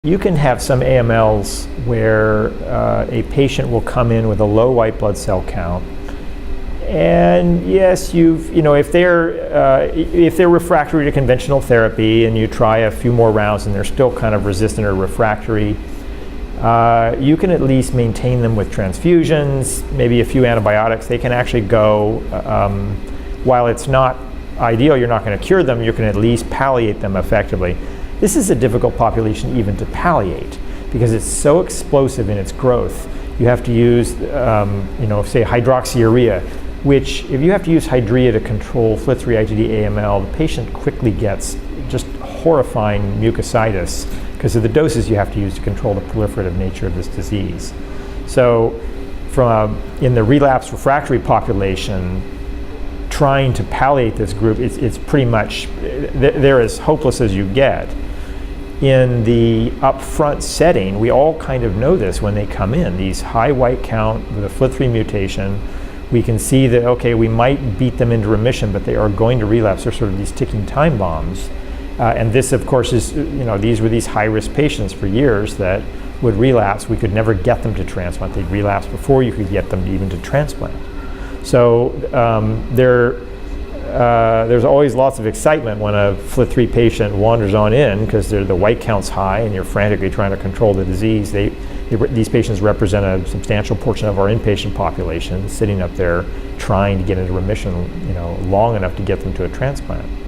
You can have some AMLs where a patient will come in with a low white blood cell count, and yes, if they're refractory to conventional therapy, and you try a few more rounds and they're still kind of resistant or refractory, you can at least maintain them with transfusions, maybe a few antibiotics. They can actually go, while it's not ideal, you're not going to cure them, you can at least palliate them effectively. This is a difficult population even to palliate because it's so explosive in its growth. You have to use, say hydroxyurea, which if you have to use hydrea to control FLT3-ITD AML, the patient quickly gets just horrifying mucositis because of the doses you have to use to control the proliferative nature of this disease. So in the relapse refractory population, trying to palliate this group, it's pretty much, they're as hopeless as you get. In the upfront setting, we all kind of know this when they come in, these high white count with a FLT3 mutation. We can see that, okay, we might beat them into remission, but they are going to relapse. They're sort of these ticking time bombs. And this, of course, is, these were these high-risk patients for years that would relapse. We could never get them to transplant. They'd relapse before you could get them even to transplant. So there's always lots of excitement when a FLT3 patient wanders on in because the white count's high and you're frantically trying to control the disease. These patients represent a substantial portion of our inpatient population, sitting up there trying to get into remission, long enough to get them to a transplant.